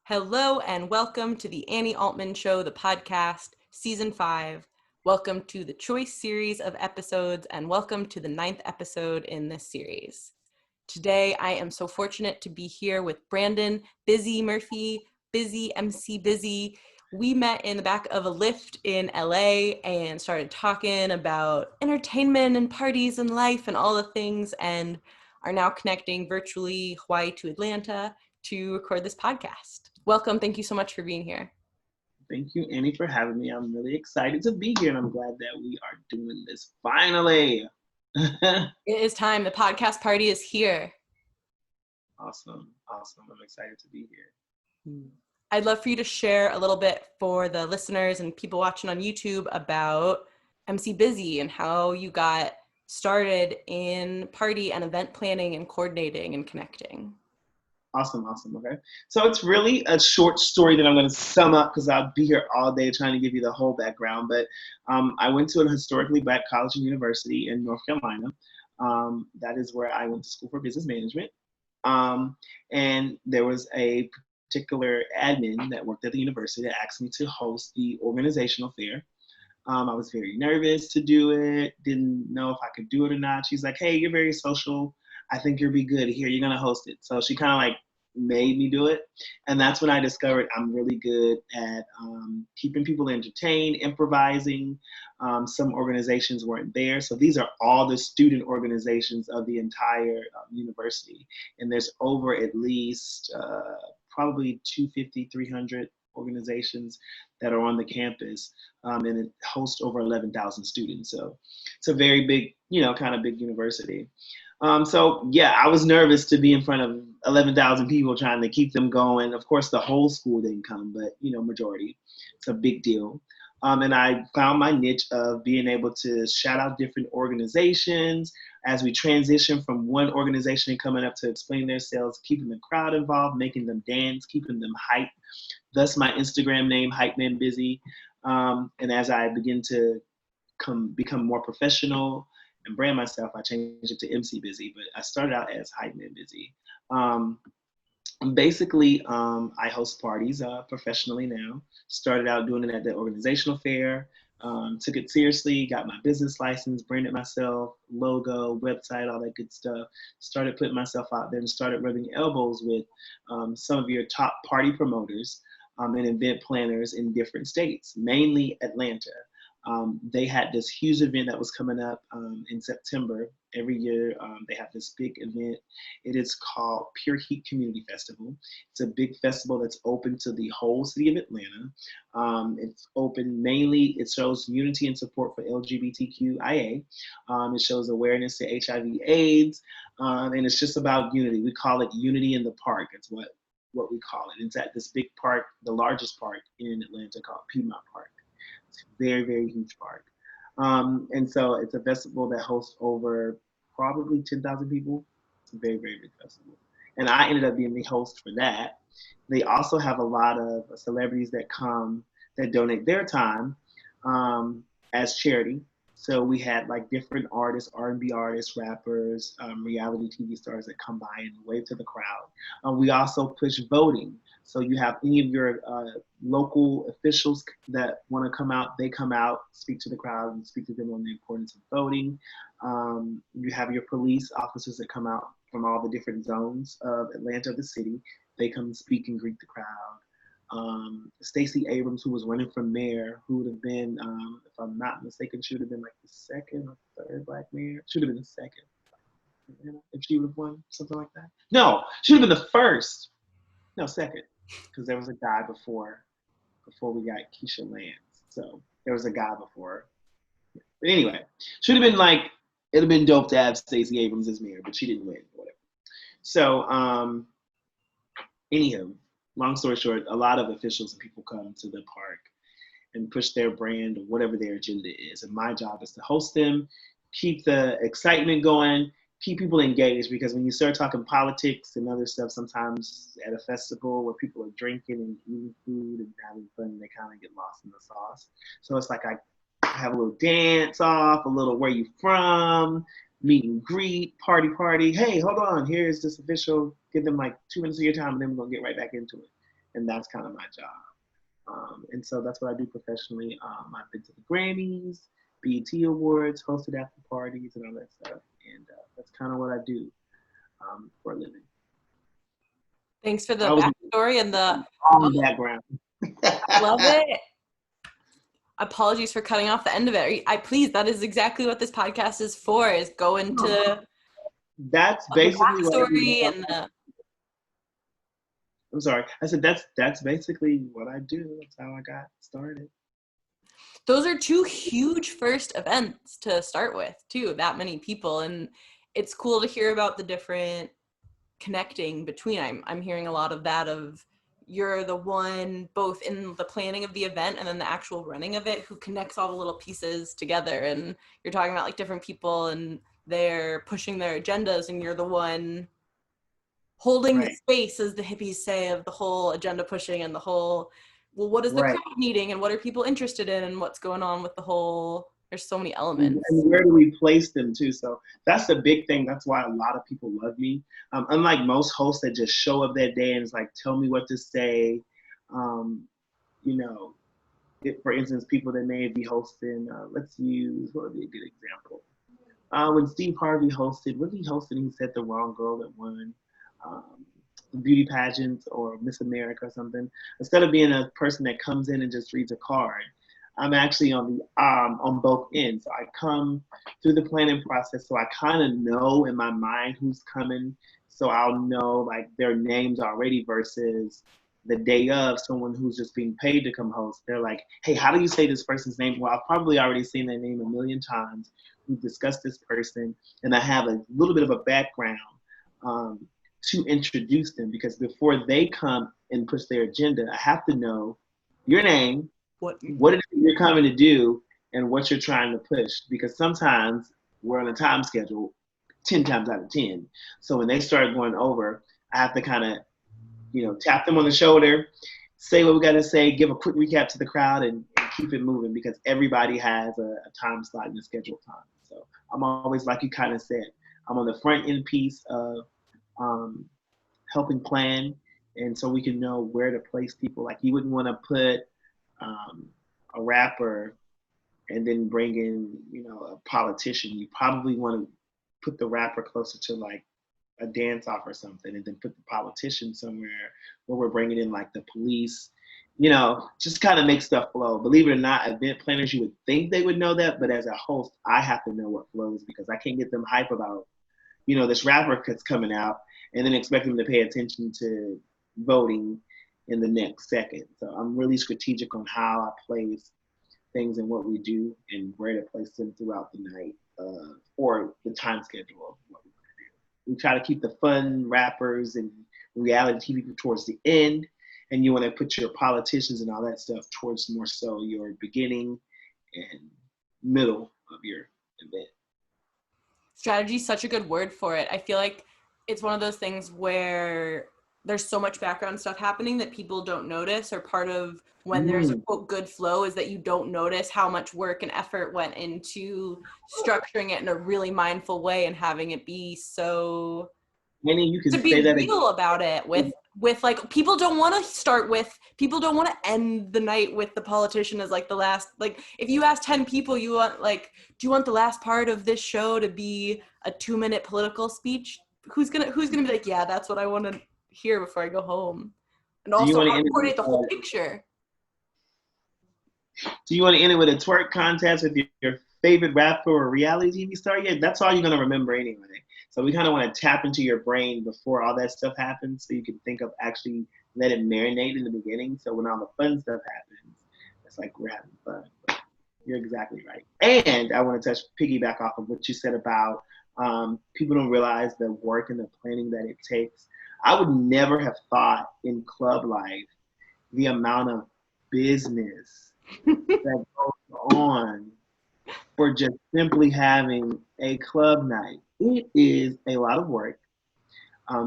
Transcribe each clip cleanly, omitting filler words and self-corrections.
Hello and welcome to the Annie Altman Show, the podcast, Season 5. Welcome to the Choice series of episodes and welcome to the 9th episode in this series. Today, I am so fortunate to be here with Brandon Bizzy Murphy, Bizzy, MC Bizzy. We met in the back of a Lyft in LA and started talking about entertainment and parties and life and all the things, and are now connecting virtually Hawaii to Atlanta to record this podcast. Welcome. Thank you so much for being here. Thank you, Annie, for having me. I'm really excited to be here, and I'm glad that we are doing this finally. It is time. The podcast party is here. Awesome. I'm excited to be here. I'd love for you to share a little bit for the listeners and people watching on YouTube about MC Bizzy and how you got started in party and event planning and coordinating and connecting. Awesome. Okay. So it's really a short story that I'm going to sum up because I'll be here all day trying to give you the whole background. But I went to a historically Black college and university in North Carolina. That is where I went to school for business management. And there was a particular admin that worked at the university that asked me to host the organizational fair. I was very nervous to do it, didn't know if I could do it or not. She's like, hey, you're very social. I think you'll be good here. You're going to host it. So she kind of like made me do it. And that's when I discovered I'm really good at keeping people entertained, improvising. Some organizations weren't there. So these are all the student organizations of the entire university. And there's over at least probably 250, 300 organizations that are on the campus, and it hosts over 11,000 students. So it's a very big, kind of big university. So yeah, I was nervous to be in front of 11,000 people trying to keep them going. Of course, the whole school didn't come, but majority. It's a big deal. And I found my niche of being able to shout out different organizations as we transition from one organization coming up to explain themselves, keeping the crowd involved, making them dance, keeping them hype. Thus my Instagram name, Hype Man Bizzy. And as I begin to become more professional and brand myself, I changed it to MC Bizzy, but I started out as Hype Man Bizzy. Basically, I host parties professionally now. Started out doing it at the organizational fair, took it seriously, got my business license, branded myself, logo, website, all that good stuff. Started putting myself out there and started rubbing elbows with some of your top party promoters and event planners in different states, mainly Atlanta. They had this huge event that was coming up in September. Every year they have this big event. It is called Pure Heat Community Festival. It's a big festival that's open to the whole city of Atlanta. It's open mainly, it shows unity and support for LGBTQIA. It shows awareness to HIV AIDS, and it's just about unity. We call it Unity in the Park. It's what we call it. It's at this big park, the largest park in Atlanta called Piedmont Park. Very, very huge park. And so it's a festival that hosts over probably 10,000 people. It's a very, very big festival. And I ended up being the host for that. They also have a lot of celebrities that come that donate their time as charity. So we had like different artists, R&B artists, rappers, reality TV stars that come by and wave to the crowd. We also push voting. So you have any of your local officials that want to come out, they come out, speak to the crowd and speak to them on the importance of voting. You have your police officers that come out from all the different zones of Atlanta, the city. They come speak and greet the crowd. Stacey Abrams, who was running for mayor, who would have been, if I'm not mistaken, she would have been like the second or third Black mayor. Should have been the second, if she would have won, something like that. No, she would have been the first. No, second, because there was a guy before we got Keisha Lance. So there was a guy before. But anyway, should have been like, it'd have been dope to have Stacey Abrams as mayor, but she didn't win, whatever. So, anywho, long story short, a lot of officials and people come to the park and push their brand or whatever their agenda is. And my job is to host them, keep the excitement going, keep people engaged, because when you start talking politics and other stuff, sometimes at a festival where people are drinking and eating food and having fun, they kind of get lost in the sauce. So it's like I have a little dance off, a little where you from, meet and greet, party. Hey, hold on, here's this official. Give them like 2 minutes of your time and then we're going to get right back into it. and that's kind of my job. And so that's what I do professionally. I've been to the Grammys, BET Awards, hosted after parties, and all that stuff. And that's kind of what I do for a living. Thanks for the I was backstory and the all the background. I love it. Apologies for cutting off the end of it. Please, that is exactly what this podcast is for, is go into That's the basically what I do. backstory and the I'm sorry. I said that's basically what I do. That's how I got started. those are two huge first events to start with, too, that many people. And it's cool to hear about the different connecting between. I'm hearing a lot of that of you're the one both in the planning of the event and then the actual running of it who connects all the little pieces together. And you're talking about like different people and they're pushing their agendas and you're the one holding the space, as the hippies say, of the whole agenda pushing and the whole, well, what is the crowd needing and what are people interested in and what's going on with the whole, there's so many elements. And where do we place them too? So that's the big thing. That's why a lot of people love me. Unlike most hosts that just show up that day and it's like, tell me what to say. You know, for instance, people that may be hosting, let's use, what would be a good example? When Steve Harvey hosted, was he hosting? He said the wrong girl that won the beauty pageant or Miss America or something. Instead of being a person that comes in and just reads a card, I'm actually on both ends. So I come through the planning process, so I kind of know in my mind who's coming. So I'll know like their names already versus the day of someone who's just being paid to come host. They're like, hey, how do you say this person's name? Well, I've probably already seen their name a million times. We've discussed this person, and I have a little bit of a background to introduce them, because before they come and push their agenda, I have to know your name, what it is you're coming to do, and what you're trying to push. Because sometimes we're on a time schedule 10 times out of 10. So when they start going over, I have to kind of, tap them on the shoulder, say what we got to say, give a quick recap to the crowd, and keep it moving, because everybody has a time slot in the scheduled time. So I'm always, like you kind of said, I'm on the front end piece of helping plan, and so we can know where to place people. Like you wouldn't want to put a rapper and then bring in, a politician. You probably want to put the rapper closer to like a dance off or something, and then put the politician somewhere where we're bringing in like the police. Just kind of make stuff flow. Believe it or not, event planners, you would think they would know that, but as a host, I have to know what flows, because I can't get them hype about, this rapper that's coming out and then expect them to pay attention to voting in the next second. So I'm really strategic on how I place things and what we do and where to place them throughout the night, or the time schedule of what we want to do. We try to keep the fun rappers and reality TV towards the end, and you want to put your politicians and all that stuff towards more so your beginning and middle of your event. Strategy is such a good word for it. I feel like it's one of those things where there's so much background stuff happening that people don't notice, or part of when there's a quote good flow is that you don't notice how much work and effort went into structuring it in a really mindful way and having it be so You can to be say that real about it with like, people don't want to end the night with the politician as like the last, like if you ask 10 people, you want like, do you want the last part of this show to be a 2-minute political speech? Who's gonna be like, yeah, that's what I want to hear before I go home. And also coordinate the whole picture. Do you want to end it with a twerk contest with your favorite rapper or reality TV star? Yeah, that's all you're going to remember anyway. So we kind of want to tap into your brain before all that stuff happens, so you can think of actually let it marinate in the beginning. So when all the fun stuff happens, it's like we're having fun. But you're exactly right. And I want to piggyback off of what you said about people don't realize the work and the planning that it takes. I would never have thought in club life the amount of business that goes on for just simply having a club night. It is a lot of work.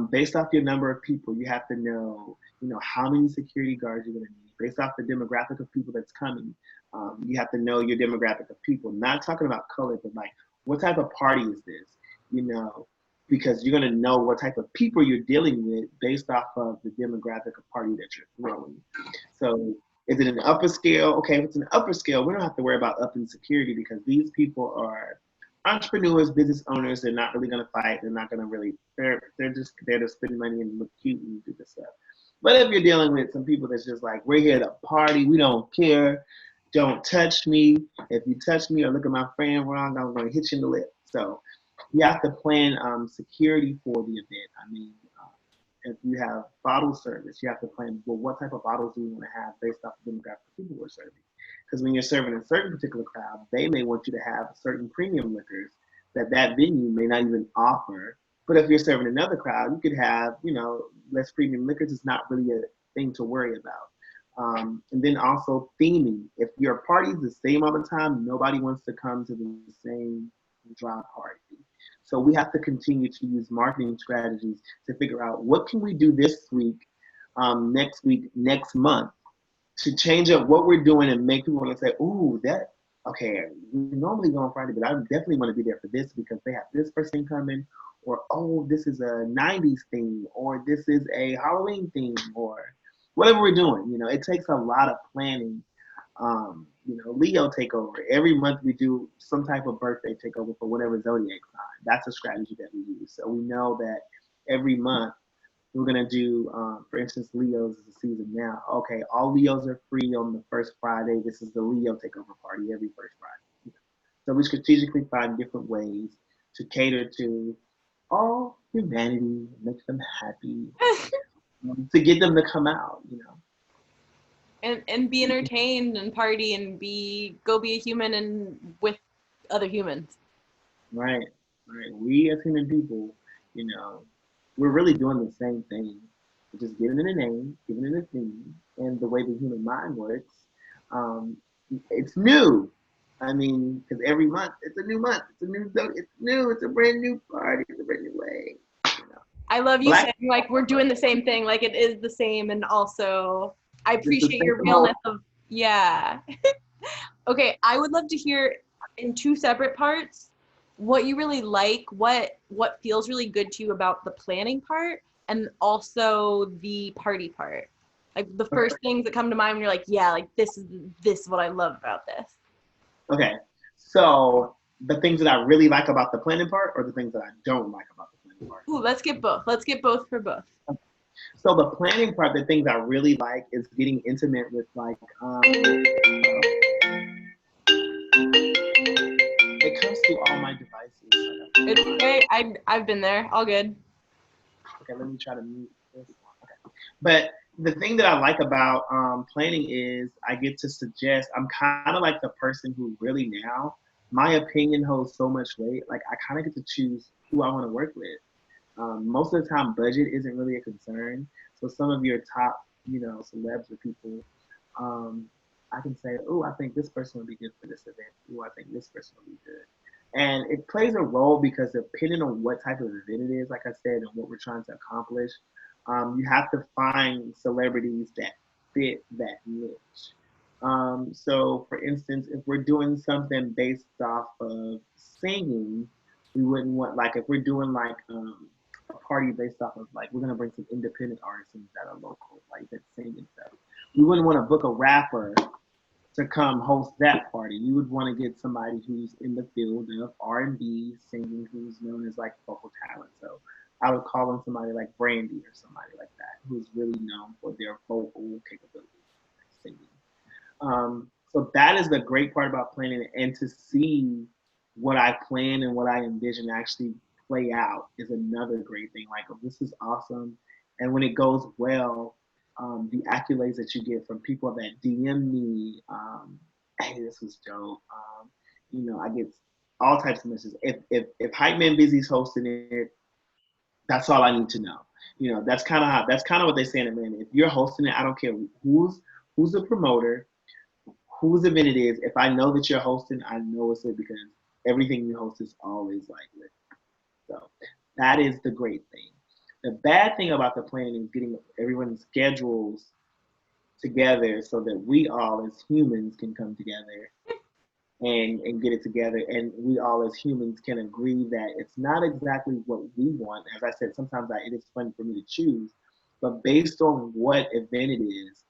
Based off your number of people, you have to know, how many security guards you're going to need. Based off the demographic of people that's coming, you have to know your demographic of people. Not talking about color, but like, what type of party is this? because you're going to know what type of people you're dealing with based off of the demographic of party that you're throwing. So is it an upper scale? Okay, if it's an upper scale, we don't have to worry about upping security because these people are entrepreneurs, business owners. They're not really going to fight. They're not going to really, they're just there to spend money and look cute and do this stuff. But if you're dealing with some people that's just like, we're here to party, we don't care, don't touch me. If you touch me or look at my friend wrong, I'm going to hit you in the lip. So you have to plan security for the event. I mean, if you have bottle service, you have to plan, well, what type of bottles do you want to have based off the demographic of people we're serving? Because when you're serving a certain particular crowd, they may want you to have certain premium liquors that venue may not even offer. But if you're serving another crowd, you could have, less premium liquors. It's not really a thing to worry about. And then also theming. If your party's the same all the time, nobody wants to come to the same dry party. So we have to continue to use marketing strategies to figure out what can we do this week, next month, to change up what we're doing and make people want to say, "Ooh, okay, we normally go on Friday, but I definitely want to be there for this because they have this person coming." Or, "Oh, this is a 90s theme," or "This is a Halloween theme," or whatever we're doing. It takes a lot of planning. Leo takeover. Every month we do some type of birthday takeover for whatever zodiac sign. That's a strategy that we use. So we know that every month we're gonna do, for instance, Leo's is the season now. Okay, all Leos are free on the first Friday. This is the Leo takeover party every first Friday. So we strategically find different ways to cater to all humanity, make them happy, to get them to come out. And be entertained and party and go be a human and with other humans. Right. We as human people, we're really doing the same thing. We're just giving it a name, giving it a theme, and the way the human mind works. Um, it's new. I mean, because every month it's a new month. It's new. It's a brand new party. It's a brand new way. I love you Black saying like we're doing the same thing, like it is the same, and also I It's the appreciate same your realness whole. of yeah. Okay, I would love to hear in two separate parts what you really like, what feels really good to you about the planning part, and also the party part. Like the first things that come to mind when you're like, yeah, like this is what I love about this. Okay. So the things that I really like about the planning part, or the things that I don't like about the planning part. Ooh, let's get both. Let's get both for both. So the planning part, the things I really like is getting intimate with like it comes through all my devices. It's okay. I've been there. All good. Okay, let me try to mute this one. Okay. But the thing that I like about planning is I get to suggest. I'm kind of like the person who really now my opinion holds so much weight. Like I kind of get to choose who I want to work with. Most of the time, budget isn't really a concern. So some of your top, celebs or people, um, I can say, "Oh, I think this person would be good for this event. Oh, I think this person would be good." And it plays a role because depending on what type of event it is, like I said, and what we're trying to accomplish, you have to find celebrities that fit that niche. So, for instance, if we're doing something based off of singing, we wouldn't want, like, if we're doing like a party based off of like we're gonna bring some independent artists that are local, like that sing and stuff. We wouldn't want to book a rapper to come host that party. You would want to get somebody who's in the field of R&B singing, who's known as like vocal talent. So I would call on somebody like Brandy or somebody like that, who's really known for their vocal capabilities, like singing. So that is the great part about planning, and to see what I plan and what I envision actually play out is another great thing. Like, oh, this is awesome, and when it goes well, the accolades that you get from people that DM me, hey, this was dope. I get all types of messages. If Hype Man Bizzy's hosting it, that's all I need to know. That's kind of what they say in Atlanta. If you're hosting it, I don't care who's the promoter, whose event it is. If I know that you're hosting, I know it's it because everything you host is always like lit. So that is the great thing. The bad thing about the planning is getting everyone's schedules together so that we all as humans can come together and get it together. And we all as humans can agree that it's not exactly what we want. As I said, sometimes it is fun for me to choose, but based on what event it is,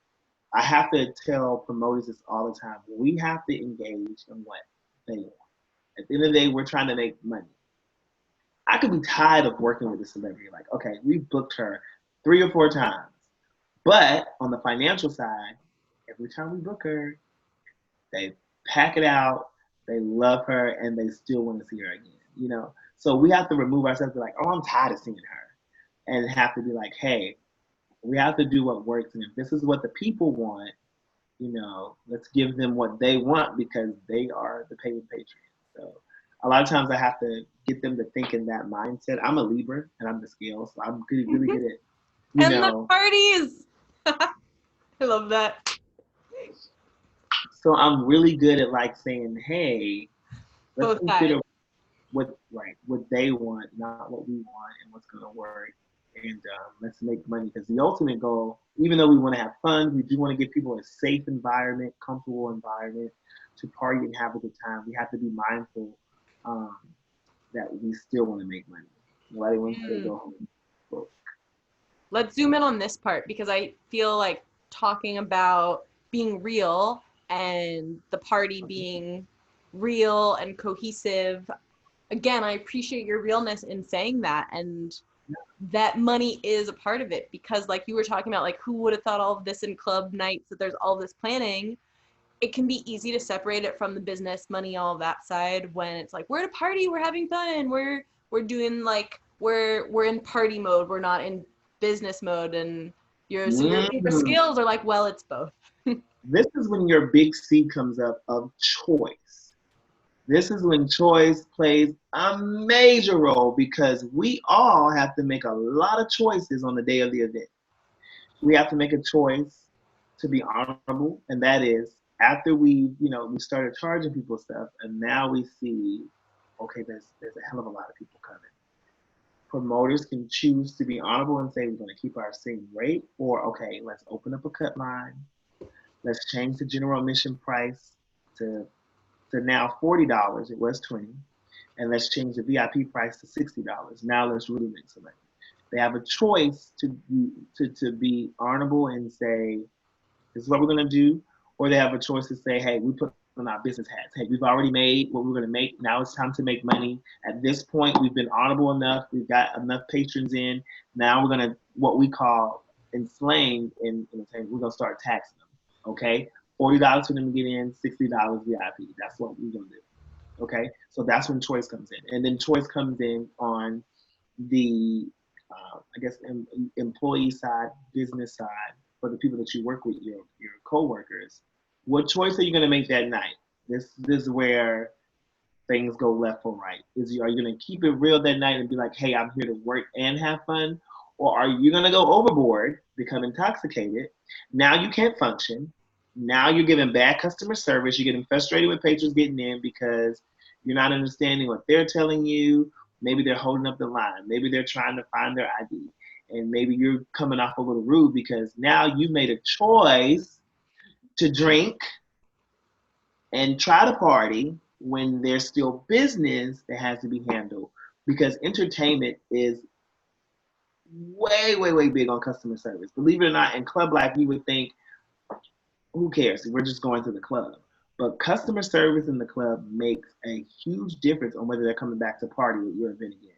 I have to tell promoters this all the time. We have to engage in what they want. At the end of the day, we're trying to make money. I could be tired of working with a celebrity. Like, okay, we booked her 3 or 4 times. But on the financial side, every time we book her, they pack it out, they love her, and they still want to see her again. So we have to remove ourselves. Be like, oh, I'm tired of seeing her, and have to be like, hey, we have to do what works, and if this is what the people want, let's give them what they want because they are the paid patrons. So a lot of times I have to get them to think in that mindset. I'm a Libra and I'm the scale, so I'm really good at, you And the know, parties. I love that. so I'm really good at like saying, hey, let's Both sides. consider what they want, not what we want, and what's going to work. And let's make money because the ultimate goal, even though we want to have fun, we do want to give people a safe environment, comfortable environment to party and have a good time. We have to be mindful um, that we still want to make money. Nobody wants to Mm. go home broke. Let's zoom in on this part because I feel like talking about being real and the party being real and cohesive. Again, I appreciate your realness in saying that, and that money is a part of it because like you were talking about, like who would have thought all of this in club nights, that there's all this planning. It can be easy to separate it from the business, money, all of that side when it's like we're at a party, we're having fun, we're doing like we're in party mode, we're not in business mode. And your Libra Mm. skills are like, well, it's both. This is when your big C comes up of choice. This is when choice plays a major role because we all have to make a lot of choices on the day of the event. We have to make a choice to be honorable, and that is after we started charging people stuff, and now we see, okay, there's a hell of a lot of people coming. Promoters can choose to be honorable and say we're going to keep our same rate, or okay, let's open up a cut line. Let's change the general admission price to to now $40. It was 20, and let's change the VIP price to $60. Now let's really make some money. They have a choice to be honorable and say this is what we're going to do, or they have a choice to say, hey, we put on our business hats. Hey, we've already made what we're going to make. Now it's time to make money. At this point, we've been honorable enough. We've got enough patrons in. Now we're going to what we call inflame in entertainment. We're going to start taxing them. Okay, $40 for them to get in, $60 VIP. That's what we're going to do. Okay, so that's when choice comes in, and then choice comes in on the I guess employee side, business side, for the people that you work with, your coworkers. What choice are you going to make that night? This is where things go left or right. Are you going to keep it real that night and be like, hey, I'm here to work and have fun, or are you going to go overboard, become intoxicated? Now you can't function. Now you're giving bad customer service. You're getting frustrated with patrons getting in because you're not understanding what they're telling you. Maybe they're holding up the line. Maybe they're trying to find their ID. And maybe you're coming off a little rude because now you made a choice to drink and try to party when there's still business that has to be handled. Because entertainment is way, way, way big on customer service. Believe it or not, in club life, you would think, who cares? We're just going to the club. But customer service in the club makes a huge difference on whether they're coming back to party at your event again.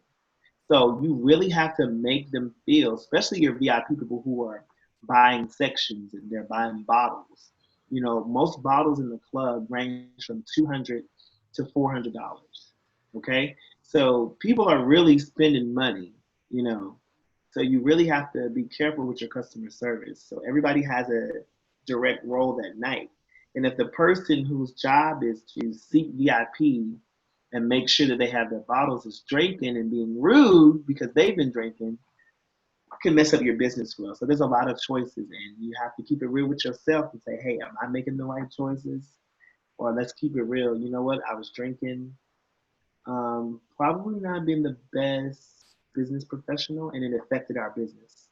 So you really have to make them feel, especially your VIP people who are buying sections and they're buying bottles. Most bottles in the club range from $200 to $400. Okay, so people are really spending money. You know, so you really have to be careful with your customer service. So everybody has a direct role that night. And if the person whose job is to seat VIP and make sure that they have their bottles is drinking and being rude because they've been drinking, can mess up your business well. So there's a lot of choices, and you have to keep it real with yourself and say, hey, am I making the right choices? Or let's keep it real. You know what? I was drinking, probably not being the best business professional, and it affected our business.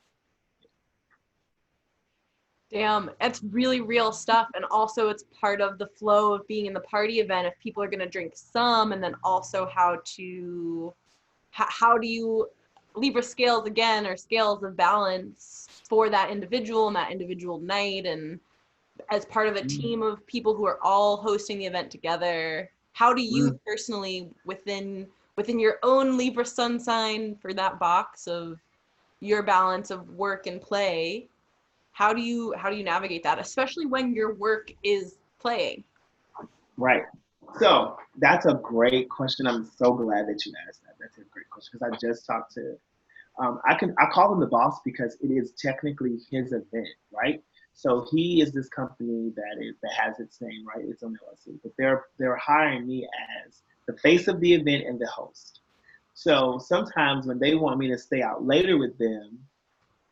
Damn, that's really real stuff. And also, it's part of the flow of being in the party event. If people are going to drink some, and then also how do you Libra scales again, or scales of balance for that individual and that individual night, and as part of a Mm, team of people who are all hosting the event together. How do you mm. personally, within your own Libra sun sign, for that box of your balance of work and play, how do you navigate that, especially when your work is playing? Right. So that's a great question. I'm so glad that you asked that. That's a great question because I just talked to I call him the boss because it is technically his event, right? So he is this company that has its name, right? It's on LLC, but they're hiring me as the face of the event and the host. So sometimes when they want me to stay out later with them,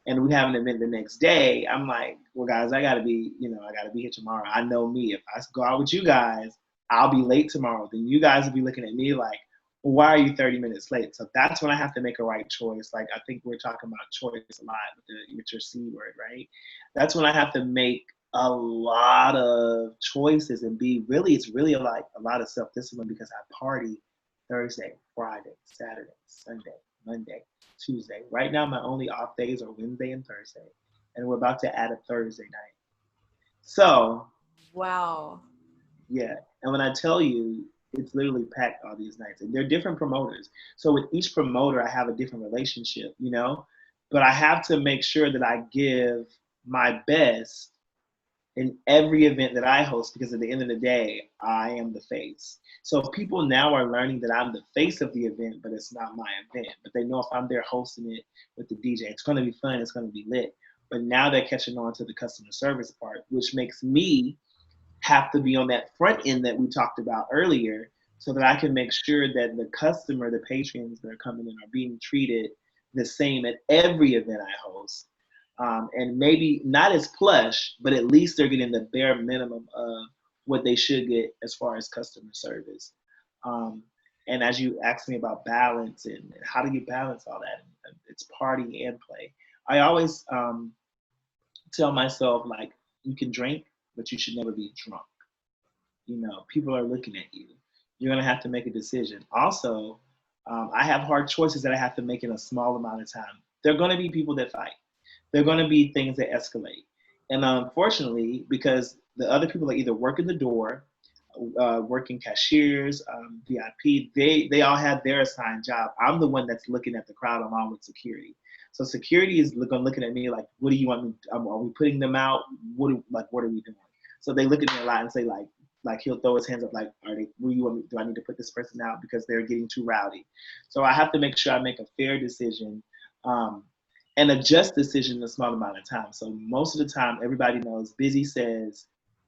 and we have an event the next day, I'm like, well, guys, I gotta be here tomorrow. I know me. If I go out with you guys, I'll be late tomorrow. Then you guys will be looking at me like, well, why are you 30 minutes late? So that's when I have to make a right choice. Like I think we're talking about choice a lot with your C word, right? That's when I have to make a lot of choices and it's really like a lot of self discipline because I party Thursday, Friday, Saturday, Sunday, Monday, Tuesday. Right now, my only off days are Wednesday and Thursday, and we're about to add a Thursday night. So, Wow. yeah. And when I tell you, it's literally packed all these nights, and they're different promoters. So with each promoter, I have a different relationship, but I have to make sure that I give my best in every event that I host because at the end of the day, I am the face. So people now are learning that I'm the face of the event, but it's not my event. But they know if I'm there hosting it with the DJ, it's going to be fun, it's going to be lit. But now they're catching on to the customer service part, which makes me have to be on that front end that we talked about earlier so that I can make sure that the customer, the patrons that are coming in, are being treated the same at every event I host. And maybe not as plush, but at least they're getting the bare minimum of what they should get as far as customer service. Um, and as you asked me about balance and how do you balance all that, it's party and play. I always tell myself, like, you can drink, but you should never be drunk. People are looking at you. You're going to have to make a decision. Also, I have hard choices that I have to make in a small amount of time. There are going to be people that fight. There are going to be things that escalate. And unfortunately, because the other people are either working the door, working cashiers, VIP, they all have their assigned job. I'm the one that's looking at the crowd along with security. So security is looking at me like, what do you want me? Are we putting them out? What are we doing? So they look at me a lot and say like he'll throw his hands up like, are they? What do you want me? Do I need to put this person out because they're getting too rowdy? So I have to make sure I make a fair decision. And a just decision in a small amount of time. So most of the time, everybody knows Bizzy says,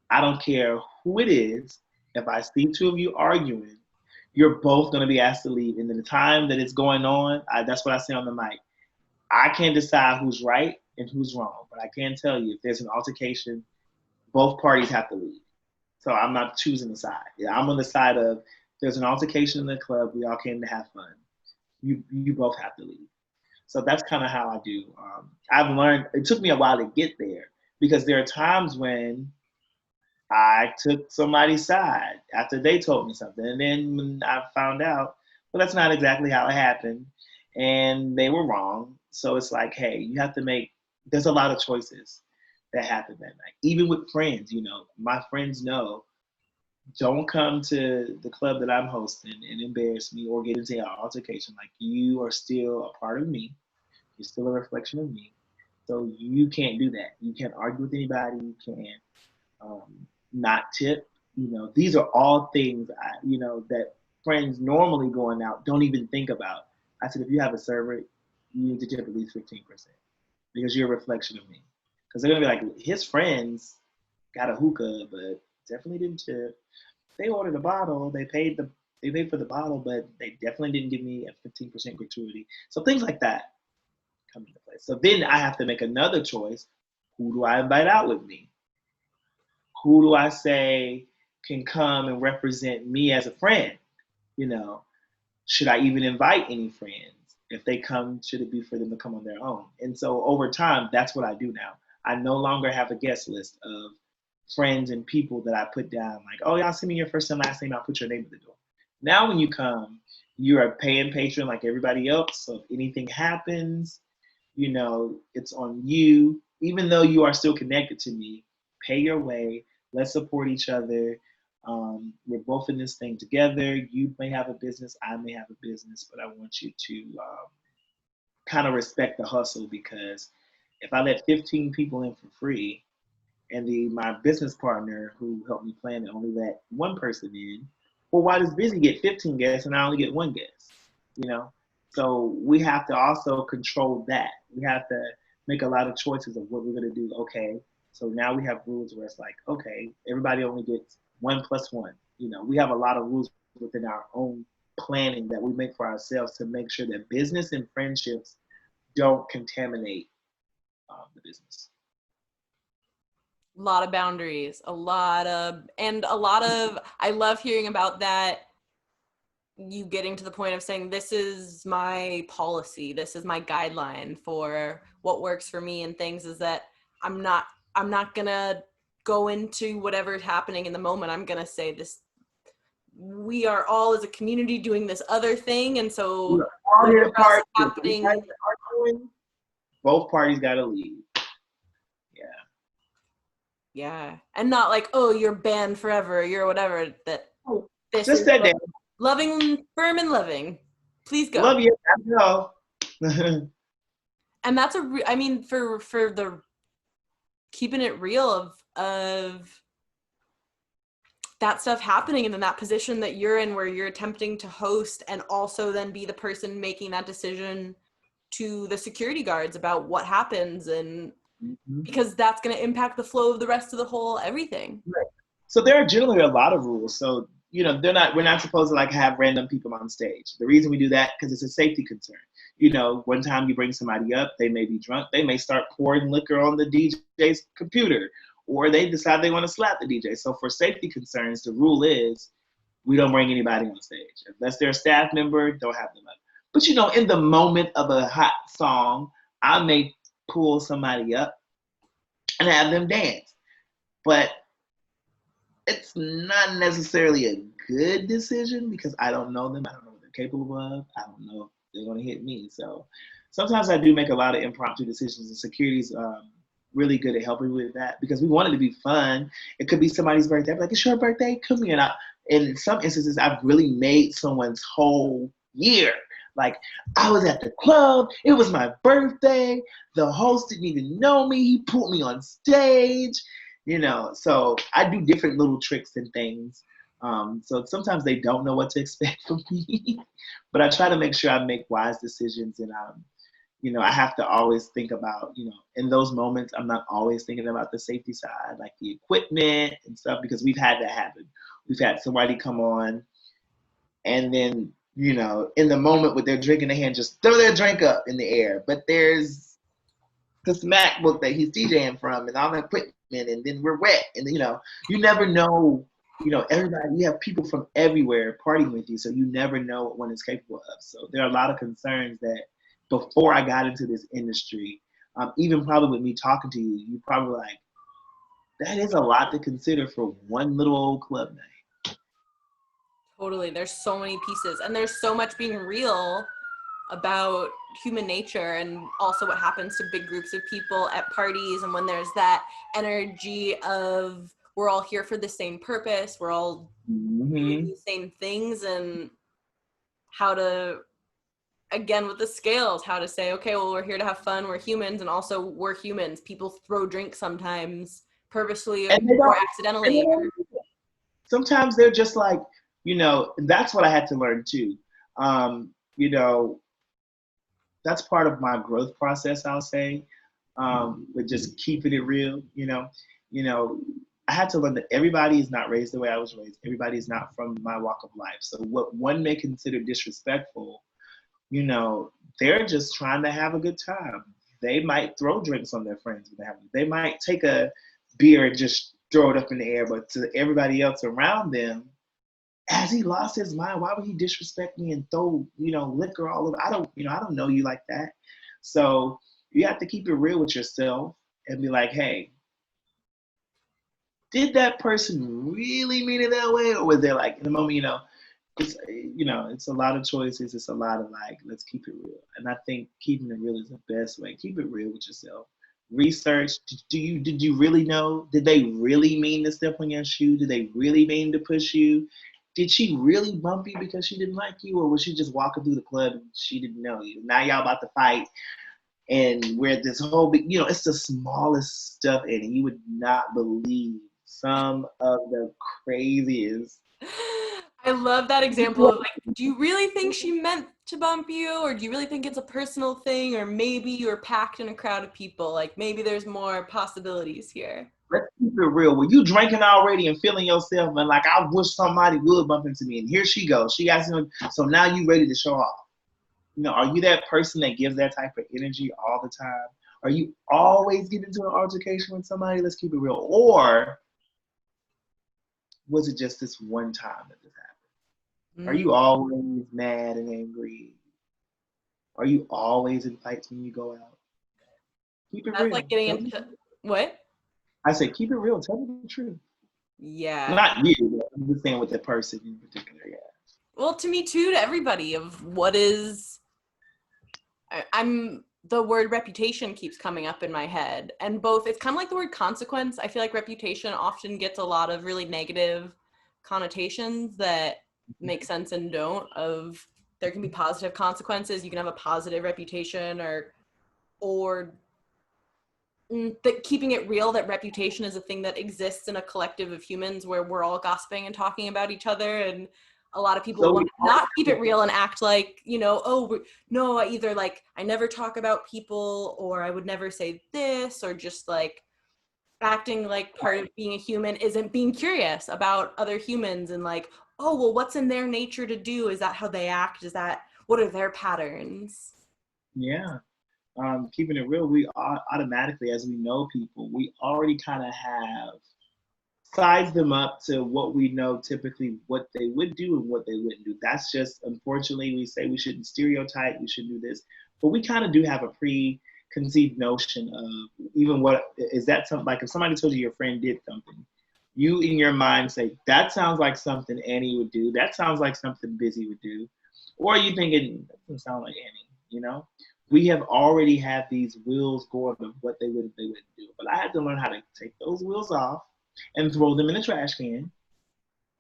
I don't care who it is. If I see two of you arguing, you're both going to be asked to leave. And in the time that it's going on, that's what I say on the mic. I can't decide who's right and who's wrong, but I can tell you if there's an altercation, both parties have to leave. So I'm not choosing a side. Yeah, I'm on the side of there's an altercation in the club. We all came to have fun. You both have to leave. So that's kind of how I do. I've learned. It took me a while to get there because there are times when I took somebody's side after they told me something, and then when I found out, well, that's not exactly how it happened, and they were wrong. So it's like, hey, you have to make. There's a lot of choices that happen that night. Even with friends, my friends know don't come to the club that I'm hosting and embarrass me or get into an altercation. Like you are still a part of me. You're still a reflection of me. So you can't do that. You can't argue with anybody. You can't not tip. These are all things that friends normally going out don't even think about. I said, if you have a server, you need to tip at least 15% because you're a reflection of me. Because they're gonna be like, his friends got a hookah, but definitely didn't tip. They ordered a bottle. They paid for the bottle, but they definitely didn't give me a 15% gratuity. So things like that come into play. So then I have to make another choice. Who do I invite out with me? Who do I say can come and represent me as a friend? You know, should I even invite any friends? If they come, should it be for them to come on their own? And so over time, that's what I do now. I no longer have a guest list of friends and people that I put down like, oh, y'all send me your first and last name, I'll put your name at the door. Now when you come, you're a paying patron like everybody else. So if anything happens, it's on you. Even though you are still connected to me, pay your way. Let's support each other. We're both in this thing together. You may have a business, I may have a business, but I want you to kind of respect the hustle, because if I let 15 people in for free and my business partner who helped me plan it only let one person in, well, why does Bizzy get 15 guests and I only get one guest? You know? So we have to also control that. We have to make a lot of choices of what we're going to do. Okay, so now we have rules where it's like, okay, everybody only gets 1+1. We have a lot of rules within our own planning that we make for ourselves to make sure that business and friendships don't contaminate the business. A lot of boundaries, a lot of, I love hearing about that. You getting to the point of saying, this is my policy, this is my guideline for what works for me, and things is that I'm not gonna go into whatever's happening in the moment. I'm gonna say this, we are all as a community doing this other thing, and so whatever else is happening, both parties gotta leave. Yeah, and not like, oh, you're banned forever, you're whatever. That this just is that loving, firm and loving. Please go. Love you. I know. And that's I mean, for the keeping it real of that stuff happening, and in that position that you're in, where you're attempting to host and also then be the person making that decision to the security guards about what happens, and because that's going to impact the flow of the rest of the whole everything. Right. So there are generally a lot of rules. So we're not supposed to like have random people on stage. The reason we do that because it's a safety concern. One time you bring somebody up, they may be drunk, they may start pouring liquor on the DJ's computer, or they decide they want to slap the DJ. So for safety concerns, the rule is we don't bring anybody on stage unless they're a staff member. Don't have them up. But in the moment of a hot song, I may pull somebody up and have them dance. But it's not necessarily a good decision because I don't know them. I don't know what they're capable of. I don't know if they're going to hit me. So sometimes I do make a lot of impromptu decisions, and security's really good at helping with that because we want it to be fun. It could be somebody's birthday. I'm like, it's your birthday? Come here. And in some instances, I've really made someone's whole year. Like, I was at the club. It was my birthday. The host didn't even know me. He put me on stage. So I do different little tricks and things. So sometimes they don't know what to expect from me, but I try to make sure I make wise decisions. And, I have to always think about, in those moments, I'm not always thinking about the safety side, like the equipment and stuff, because we've had that happen. We've had somebody come on and then, in the moment with their drink in their hand, just throw their drink up in the air. But there's this MacBook that he's DJing from and all the equipment, and then we're wet. And, you never know, everybody, you have people from everywhere partying with you, so you never know what one is capable of. So there are a lot of concerns that before I got into this industry, even probably with me talking to you, you probably like, that is a lot to consider for one little old club night. Totally. There's so many pieces, and there's so much being real about human nature, and also what happens to big groups of people at parties, and when there's that energy of we're all here for the same purpose, we're all doing the same things, and how to, again with the scales, how to say, okay, well, we're here to have fun, we're humans, and also we're humans. People throw drinks sometimes purposely or accidentally. Sometimes they're just like, that's what I had to learn too. That's part of my growth process, I'll say, with just keeping it real. I had to learn that everybody is not raised the way I was raised. Everybody is not from my walk of life. So what one may consider disrespectful, they're just trying to have a good time. They might throw drinks on their friends. They might take a beer and just throw it up in the air, but to everybody else around them, has he lost his mind? Why would he disrespect me and throw, liquor all over? I don't know you like that. So you have to keep it real with yourself and be like, hey, did that person really mean it that way? Or was there like in the moment, it's a lot of choices. It's a lot of like, let's keep it real. And I think keeping it real is the best way. Keep it real with yourself. Research. Did you really know? Did they really mean to step on your shoe? Did they really mean to push you? Did she really bump you because she didn't like you, or was she just walking through the club and she didn't know you? Now y'all about to fight, and where this whole big, it's the smallest stuff, and you would not believe some of the craziest. I love that example of like, do you really think she meant to bump you, or do you really think it's a personal thing, or maybe you're packed in a crowd of people? Like maybe there's more possibilities here. Let's keep it real. When you drinking already and feeling yourself, and like I wish somebody would bump into me, and here she goes. She got some. So now you ready to show off. Are you that person that gives that type of energy all the time? Are you always getting into an altercation with somebody? Let's keep it real. Or was it just this one time that this happened? Are you always mad and angry? Are you always in fights when you go out? Keep it That's real. like getting into what? I said, keep it real. Tell me the truth. Yeah. Not you, but I'm just saying with that person in particular, yeah. Well, to me too, to everybody, of what is, I'm the word reputation keeps coming up in my head, and both, it's kind of like the word consequence. I feel like reputation often gets a lot of really negative connotations that make sense and don't. Of there can be positive consequences. You can have a positive reputation, or that keeping it real, that reputation is a thing that exists in a collective of humans where we're all gossiping and talking about each other. And a lot of people want to not keep it real and act like, oh, no, I never talk about people, or I would never say this, or just like acting like part of being a human isn't being curious about other humans and like, oh, well, what's in their nature to do? Is that how they act? What are their patterns? Yeah. Keeping it real, we automatically, as we know people, we already kind of have sized them up to what we know typically what they would do and what they wouldn't do. That's just, unfortunately, we say we shouldn't stereotype, we shouldn't do this, but we kind of do have a preconceived notion of even what is that something. Like if somebody told you your friend did something, you in your mind say that sounds like something Annie would do, that sounds like something Bizzy would do, or you thinking that doesn't sound like Annie. We have already had these wheels going of what they would if they wouldn't do. But I had to learn how to take those wheels off and throw them in the trash can,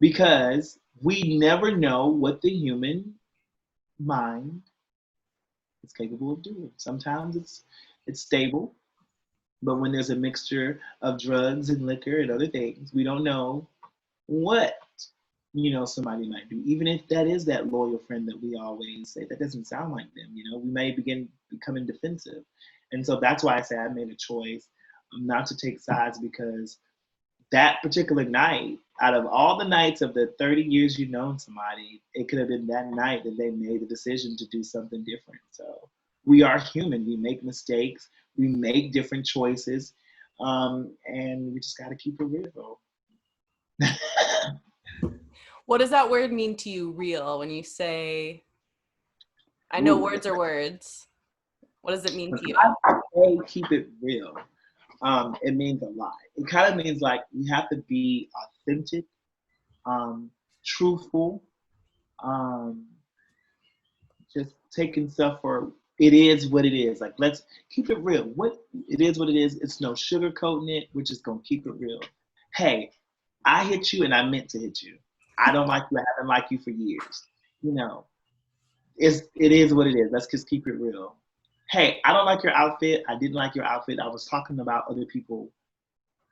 because we never know what the human mind is capable of doing. Sometimes it's stable, but when there's a mixture of drugs and liquor and other things, we don't know what somebody might do. Even if that is that loyal friend that we always say, that doesn't sound like them. We may begin becoming defensive, and so that's why I say I made a choice not to take sides, because that particular night, out of all the nights of the 30 years you've known somebody, it could have been that night that they made the decision to do something different. So we are human. We make mistakes. We make different choices. And we just got to keep it real. What does that word mean to you, real, when you say, I know words are words. What does it mean to you? I say keep it real. It means a lot. It kind of means like you have to be authentic, truthful, just taking stuff for it is what it is. Like let's keep it real. What it is, what it is. It's no sugarcoating it. We're just gonna keep it real. Hey, I hit you and I meant to hit you. I don't like you. I haven't liked you for years. It is what it is. Let's just keep it real. Hey, I don't like your outfit. I didn't like your outfit. I was talking about other people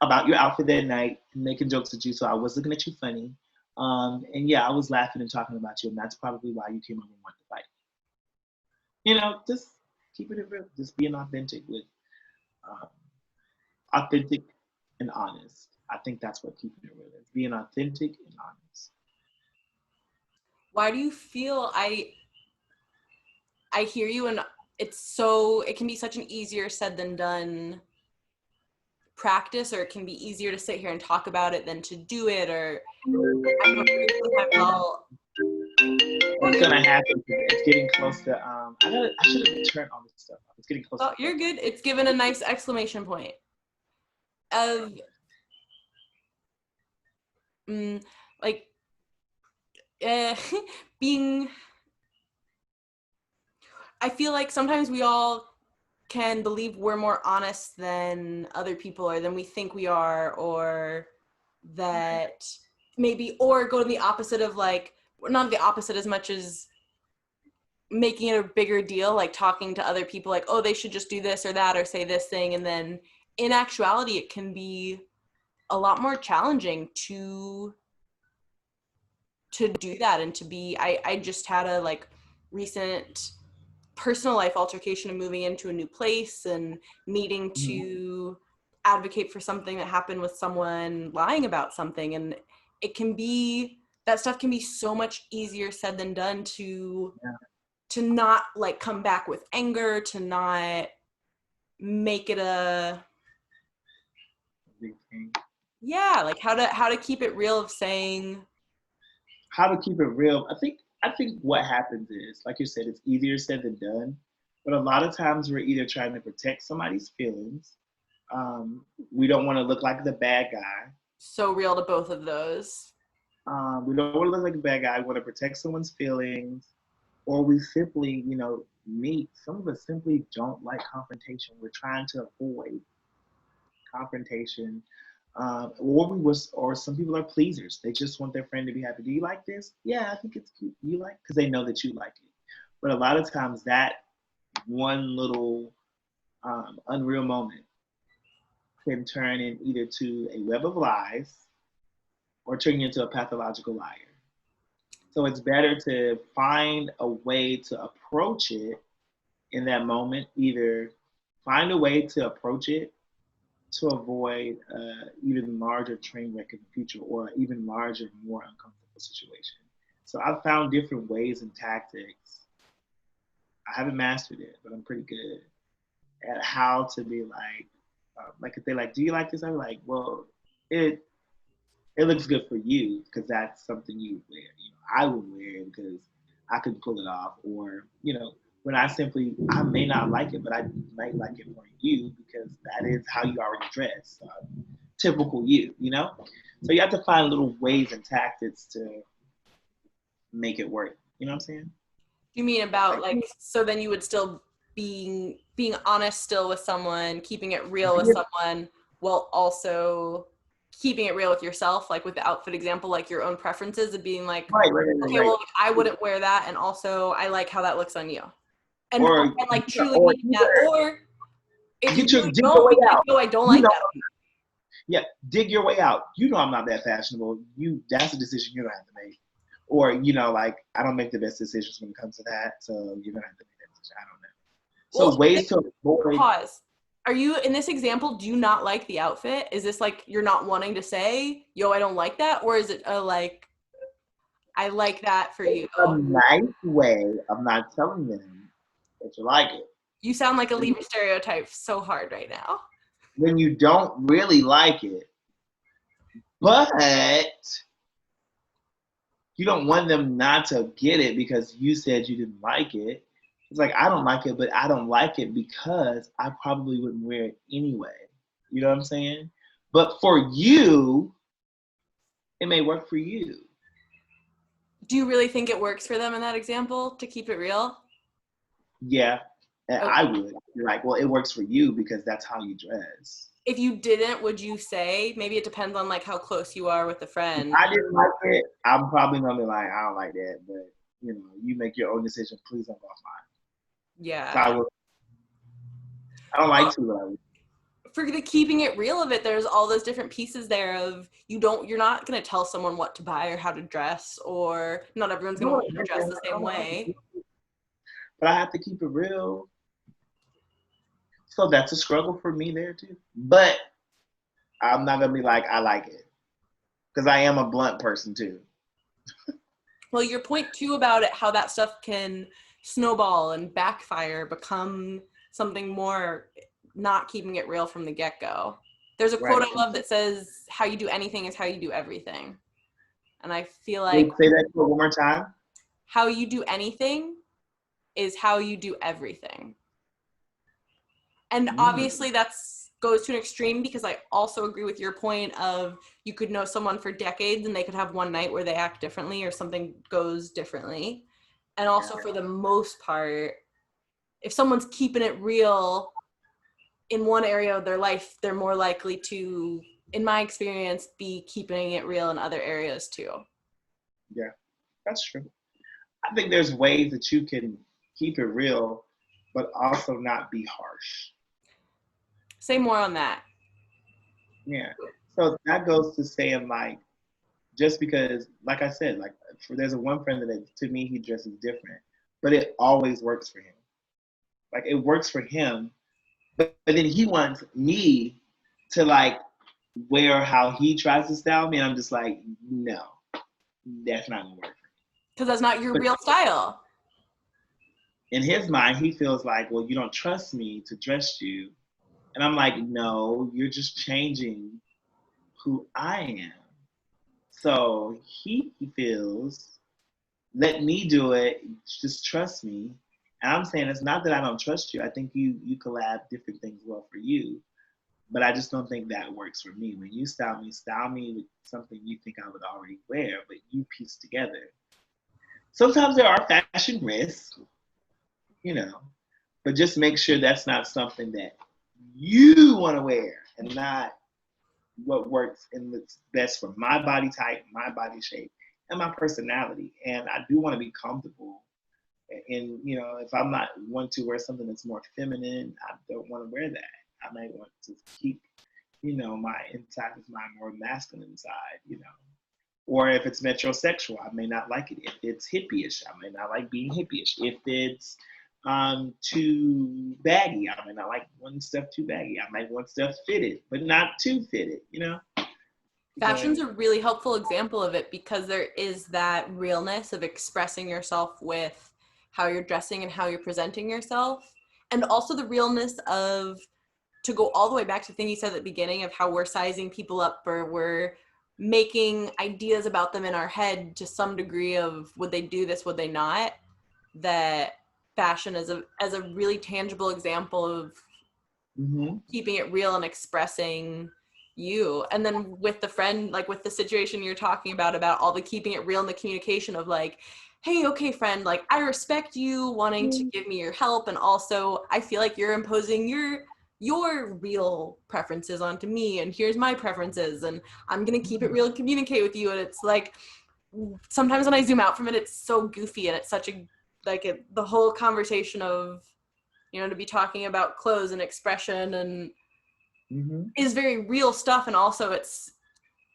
about your outfit that night and making jokes at you, so I was looking at you funny. And yeah, I was laughing and talking about you, and that's probably why you came over and wanted to fight. Just keeping it real, just being authentic um, authentic and honest. I think that's what keeping it real is, being authentic and honest. Why do you feel I hear you, and it can be such an easier said than done practice, or it can be easier to sit here and talk about it than to do it, or What's gonna happen? It's getting close to. I should have turned all this stuff off. It's getting close. Oh, you're good. It's given a nice exclamation point. of like being, I feel like sometimes we all can believe we're more honest than other people or than we think we are, or that maybe, or go to the opposite of like, not the opposite as much as making it a bigger deal, like talking to other people like, oh, they should just do this or that or say this thing. And then in actuality, it can be a lot more challenging to do that and to be, I just had a like recent personal life altercation of moving into a new place and needing to advocate for something that happened with someone lying about something. And it can be, that stuff can be so much easier said than done to not like come back with anger, to not make it a big thing. Yeah, like how to keep it real of saying, How to keep it real. I think what happens is, like you said, it's easier said than done. But a lot of times we're either trying to protect somebody's feelings. We don't want to look like the bad guy. so real to both of those. We don't want to look like a bad guy. We want to protect someone's feelings, or we simply, meet. Some of us simply don't like confrontation. We're trying to avoid confrontation. Or some people are pleasers. They just want their friend to be happy. Do you like this? Yeah, I think it's cute. You like, because they know that you like it. But a lot of times that one little unreal moment can turn in either to a web of lies or turn you into a pathological liar. So it's better to find a way to approach it in that moment, either find a way to approach it to avoid even larger train wreck in the future or even larger, more uncomfortable situation. So I've found different ways and tactics. I haven't mastered it, but I'm pretty good at how to be like if they like, do you like this? I'm like, well, it it looks good for you because that's something you wear. I would wear it because I could pull it off, or when I may not like it, but I might like it for you because that is how you already dress. Typical you. So you have to find little ways and tactics to make it work. You know what I'm saying? You mean about like, so then you would still being honest still with someone, keeping it real with someone, while also keeping it real with yourself, like with the outfit example, like your own preferences of being like, okay, Right. well, I wouldn't wear that, and also I like how that looks on you, and Or like truly or meaning that. Or if you really dig your don't, way be like, out. no, I don't You like know, that. yeah, dig your way out. I'm not that fashionable. That's a decision you don't have to make. Or, like I don't make the best decisions when it comes to that. So you're gonna have to make that decision. I don't know. Well, So ways to avoid. pause. Are you, in this example, do you not like the outfit? Is this like you're not wanting to say, yo, I don't like that? Or is it a like, I like that for you? A nice way of not telling them that you like it. You sound like a Libra stereotype so hard right now. When you don't really like it, but you don't want them not to get it because you said you didn't like it. It's like, I don't like it, but I don't like it because I probably wouldn't wear it anyway. You know what I'm saying? But for you, it may work for you. Do you really think it works for them in that example, to keep it real? Yeah, Okay. I would. You're like, well, it works for you because that's how you dress. If you didn't, would you say, maybe it depends on like how close you are with the If friend? I didn't like it, I'm probably gonna be like, I don't like that, but you make your own decision. Please don't go off mine. So Yeah. I would. I don't like to, but I would. For the keeping it real of it, there's all those different pieces there of you're not going to tell someone what to buy or how to dress, or not everyone's going to want to dress the same way. But I have to keep it real. So that's a struggle for me there too. But I'm not gonna be like, I like it, because I am a blunt person too. Well, your point too about it, how that stuff can snowball and backfire, become something more, not keeping it real from the get-go. There's a quote Right. I love that says, how you do anything is how you do everything. And I feel Wait, like say that one more time. how you do anything is how you do everything. And obviously that's goes to an extreme, because I also agree with your point of you could know someone for decades and they could have one night where they act differently or something goes differently. And also, for the most part, if someone's keeping it real in one area of their life, they're more likely to, in my experience, be keeping it real in other areas too. Yeah, that's true. I think there's ways that you can keep it real, but also not be harsh. Say more on that. Yeah. So that goes to saying like, just because, like I said, like there's a one friend that to me he dresses different, but it always works for him. Like it works for him, but then he wants me to like wear how he tries to style me. And I'm just like, no, that's not gonna work. Because that's not your But real style. in his mind, he feels like, well, you don't trust me to dress you. And I'm like, no, you're just changing who I am. So he feels, let me do it, just trust me. And I'm saying it's not that I don't trust you. I think you collab different things well for you. But I just don't think that works for me. When you style me with something you think I would already wear, but you piece together. Sometimes there are fashion risks, you know, but just make sure that's not something that you want to wear and not what works and what's best for my body type, my body shape, and my personality. And I do want to be comfortable. And you know, if I'm not want to wear something that's more feminine, I don't want to wear that. I might want to keep, you know, my inside is my more masculine side, you know. Or if it's metrosexual, I may not like it. If it's hippie-ish, I may not like being hippie-ish. If it's too baggy, I may not like wanting stuff too baggy. I might want stuff fitted, but not too fitted, you know? Fashion's But a really helpful example of it, because there is that realness of expressing yourself with how you're dressing and how you're presenting yourself. And also the realness of, to go all the way back to the thing you said at the beginning of how we're sizing people up, or we're making ideas about them in our head to some degree of would they do this, would they not, that fashion is as a really tangible example of mm-hmm. keeping it real and expressing you. And then with the friend, like with the situation you're talking about all the keeping it real and the communication of like, hey, okay, friend, like I respect you wanting to give me your help, and also I feel like you're imposing your real preferences onto me, and here's my preferences, and I'm gonna keep it real and communicate with you. And it's like, sometimes when I zoom out from it, it's so goofy, and it's such a the whole conversation of, you know, to be talking about clothes and expression and Mm-hmm. is very real stuff. And also it's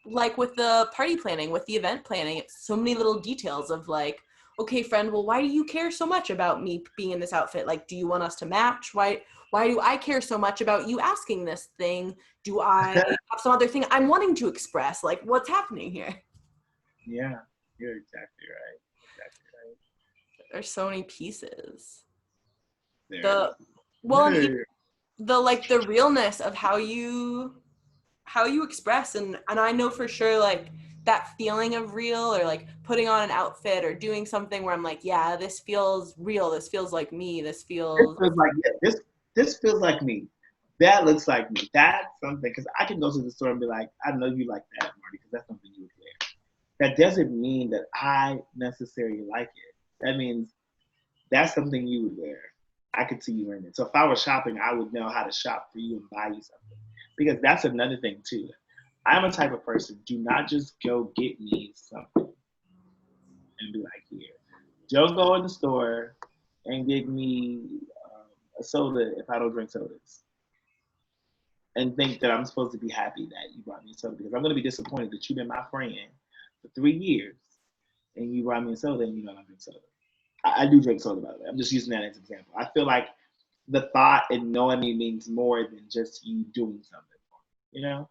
like with the party planning, with the event planning, it's so many little details of like, okay, friend, well, why do you care so much about me being in this outfit? Like, do you want us to match? Why do I care so much about you asking this thing? Do I have some other thing I'm wanting to express? Like, what's happening here? Yeah, you're exactly right. Exactly right. There's so many pieces. There The is. well, and even the like the realness of how you express, and I know for sure like that feeling of real, or like putting on an outfit or doing something where I'm like, yeah, this feels real, this feels like me, this This feels feels like yeah, this feels like me. That looks like me. That's something because I can go to the store and be like, I know you like that, Marty, because that's something you would wear. That doesn't mean that I necessarily like it. That means that's something you would wear. I could see you wearing it. So if I was shopping, I would know how to shop for you and buy you something. Because that's another thing too. I'm a type of person, do not just go get me something and be like, here. Don't go in the store and get me a soda if I don't drink sodas. And think that I'm supposed to be happy that you brought me a soda because I'm going to be disappointed that you've been my friend for 3 years and you brought me a soda and you don't drink soda. I do drink soda, by the way. I'm just using that as an example. I feel like the thought and knowing me means more than just you doing something for me. You know,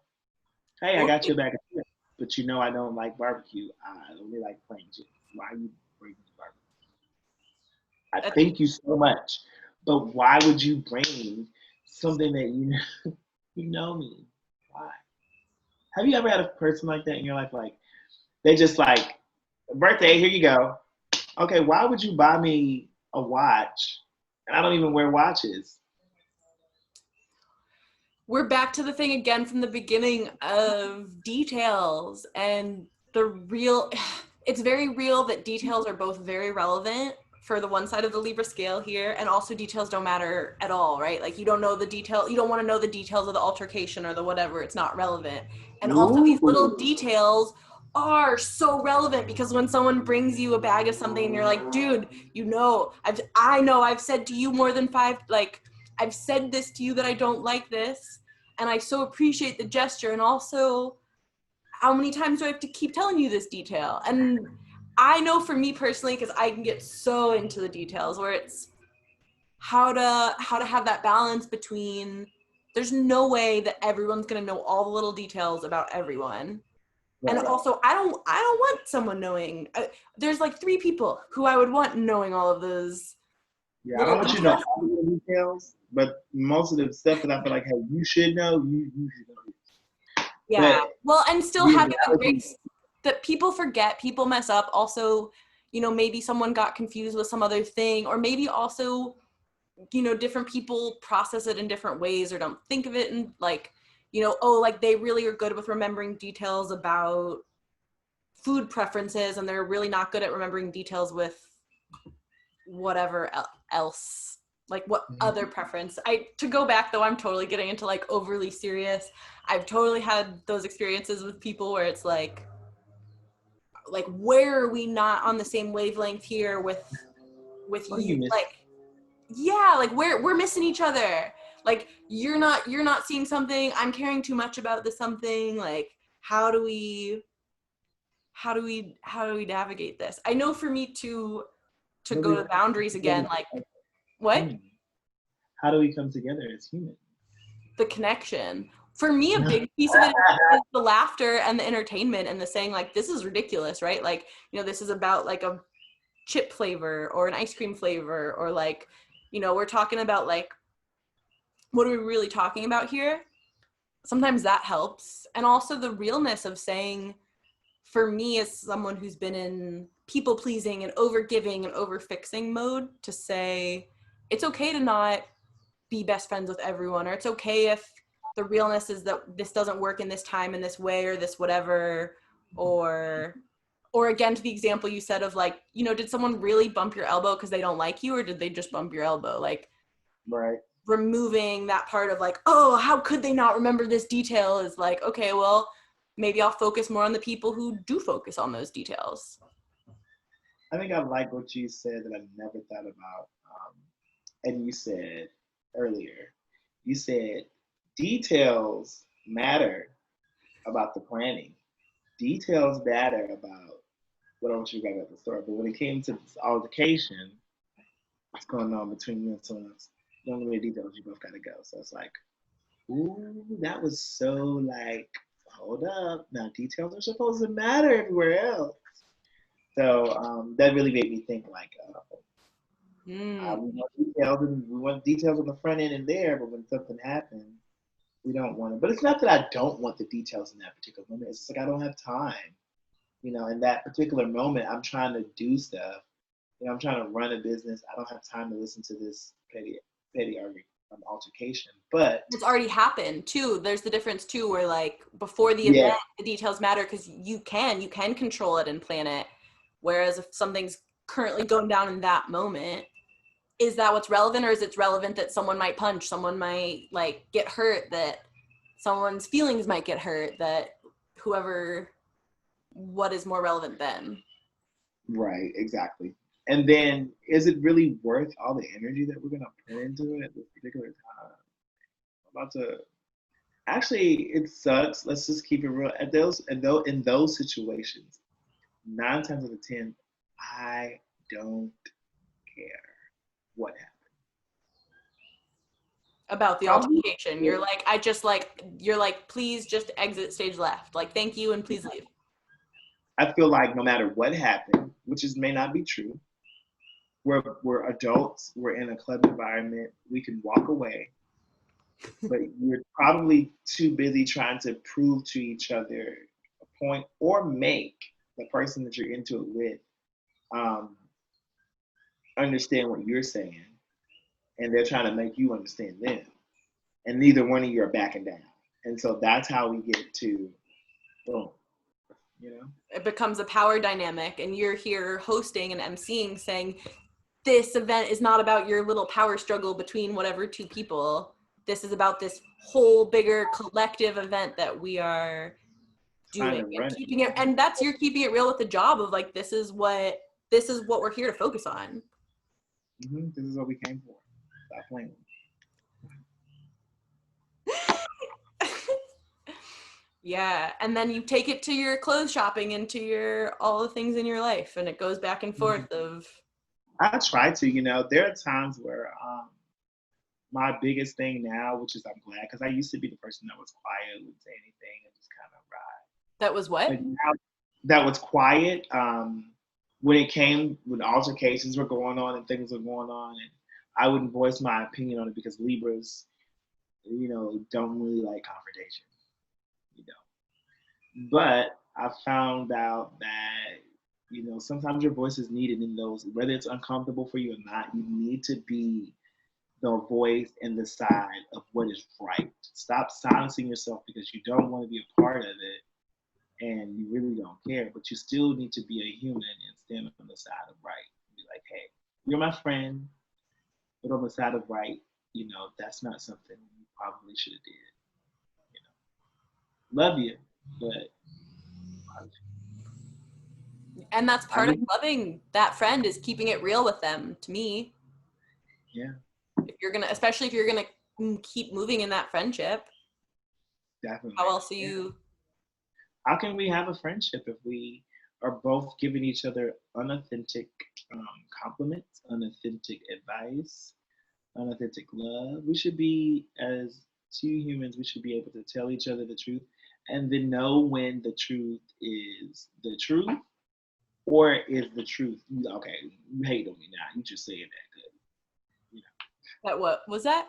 hey, I or got you a bag of chips, but you know I don't like barbecue. I only like plain chips. Why are you bringing me barbecue? I thank you so much, but why would you bring something that you know me? Why? Have you ever had a person like that in your life? Like they just like birthday, here you go. Okay, why would you buy me a watch? And I don't even wear watches. we're back to the thing again from the beginning of details and the real. It's very real that details are both very relevant for the one side of the Libra scale here, and also details don't matter at all, right? Like you don't know the detail, you don't want to know the details of the altercation or the whatever, it's not relevant. And also these little Ooh. details are so relevant because when someone brings you a bag of something and you're like, dude, I know I've said to you more than five, like I've said this to you that I don't like this, and I so appreciate the gesture, and also how many times do I have to keep telling you this detail? And I know for me personally, because I can get so into the details where it's how to have that balance between there's no way that everyone's going to know all the little details about everyone. And Right. also I don't want someone knowing. There's like 3 people who I would want knowing all of those Yeah, I don't little want you to know details. all the details, but most of the stuff that I feel like, hey, you should know, you should know. Yeah. But Well, and still the having the analogy, grace that people forget, people mess up. Also, maybe someone got confused with some other thing, or maybe also, different people process it in different ways or don't think of it in like, oh, like they really are good with remembering details about food preferences and they're really not good at remembering details with whatever else, like what other preference. I to go back though, I'm totally getting into like overly serious. I've totally had those experiences with people where it's like where are we not on the same wavelength here with what do you you, miss? like yeah, like we're missing each other, like you're not seeing something, I'm caring too much about the something, like how do we navigate this. I know for me to How do go we to come boundaries again, together like as what humans? How do we come together as humans? the connection. For me, a big piece of it is the laughter and the entertainment and the saying like this is ridiculous, right? Like, this is about like a chip flavor or an ice cream flavor, or like, we're talking about like what are we really talking about here? Sometimes that helps. And also the realness of saying, for me as someone who's been in people pleasing and over giving and over fixing mode, to say it's okay to not be best friends with everyone, or it's okay if the realness is that this doesn't work in this time in this way or this whatever, or again to the example you said of like, did someone really bump your elbow because they don't like you, or did they just bump your elbow? Like Right. removing that part of like, oh, how could they not remember this detail, is like, okay, well, maybe I'll focus more on the people who do focus on those details. I think I like what you said that I never thought about. And you said earlier, you said details matter about the planning. Details matter about what I want you to get at the story. But when it came to this altercation, what's going on between you and someone else, the only way details, you both got to go. So it's like, ooh, that was so like, hold up. Now details are supposed to matter everywhere else. So that really made me think like, Mm. we want details on the front end and there, but when something happens, we don't want it. But it's not that I don't want the details in that particular moment. It's just like I don't have time. In that particular moment, I'm trying to do stuff. I'm trying to run a business. I don't have time to listen to this petty altercation. But It's already happened too. There's the difference too, where like before the yeah, event, the details matter because you can control it and plan it. Whereas if something's currently going down in that moment, is that what's relevant, or is it relevant that someone might punch, someone might like get hurt, that someone's feelings might get hurt, that whoever, what is more relevant then? right, exactly. And then, is it really worth all the energy that we're gonna put into it at this particular time? I'm about to. Actually, it sucks. Let's just keep it real. In those situations, 9 times out of 10, I don't care what happened. About the Probably. altercation, you're like, please just exit stage left, like thank you and please leave. I feel like no matter what happened, which may not be true, we're adults. We're in a club environment. We can walk away, but you're probably too busy trying to prove to each other a point or make the person that you're into it with um, understand what you're saying, and they're trying to make you understand them. and neither one of you are backing down. And so that's how we get to boom, you know? It becomes a power dynamic, and you're here hosting and emceeing saying, this event is not about your little power struggle between whatever two people. This is about this whole bigger collective event that we are Trying doing to and run it. keeping it, and that's, you're keeping it real with the job of like, this is what we're here to focus on. This is what we came for. Stop playing. Yeah, and then you take it to your clothes shopping and to your all the things in your life, and it goes back and forth of. I try to, there are times where my biggest thing now, which is I'm glad, because I used to be the person that was quiet, wouldn't say anything, and just kind of ride. That was what? But now that was quiet, when altercations were going on and things were going on, and I wouldn't voice my opinion on it because Libras, don't really like confrontation, you know. But I found out that, sometimes your voice is needed in those, whether it's uncomfortable for you or not, you need to be the voice and the side of what is right. Stop silencing yourself because you don't want to be a part of it and you really don't care, but you still need to be a human and stand on the side of right. Be like, hey, you're my friend, but on the side of right, that's not something you probably should have did. Love you, but And that's part of loving that friend, is keeping it real with them, to me. Yeah. Especially if you're gonna keep moving in that friendship. Definitely. How else are you? How can we have a friendship if we are both giving each other unauthentic compliments, unauthentic advice, unauthentic love? We should be, as two humans, we should be able to tell each other the truth and then know when the truth is the truth or is the truth. Okay, you hate on me now. You just saying that good. That what was that?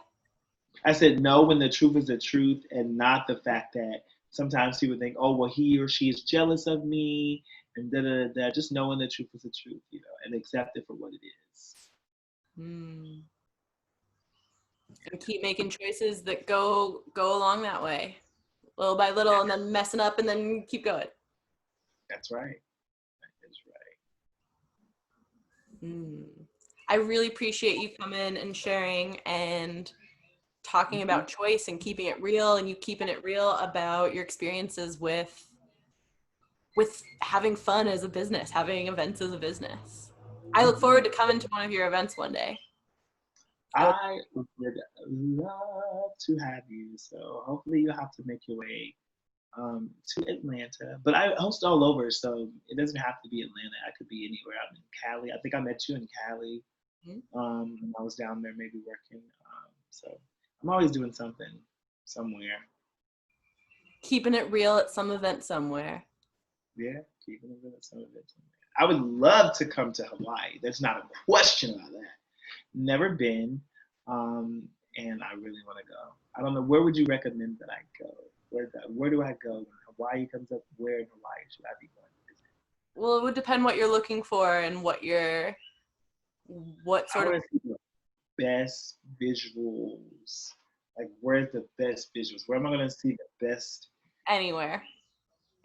I said know when the truth is the truth and not the fact that sometimes people think, oh, well, he or she is jealous of me and da da da. Just knowing the truth is the truth, and accept it for what it is. And keep making choices that go along that way, little by little, and then messing up and then keep going. That's right. That is right. I really appreciate you coming and sharing and talking about choice and keeping it real, and you keeping it real about your experiences with having fun as a business, having events as a business. I look forward to coming to one of your events one day. I would love to have you. So hopefully you'll have to make your way to Atlanta. But I host all over, so it doesn't have to be Atlanta. I could be anywhere. I'm in Cali. I think I met you in Cali. When I was down there maybe working. So I'm always doing something somewhere. Keeping it real at some event somewhere. Yeah, keeping it real at some event somewhere. I would love to come to Hawaii. There's not a question about that. Never been, and I really want to go. I don't know, where would you recommend that I go? Where do I go when Hawaii comes up? Where in Hawaii should I be going to visit? Well, it would depend what you're looking for and what sort of best visuals. Like, where's the best visuals? Where am I going to see the best? Anywhere.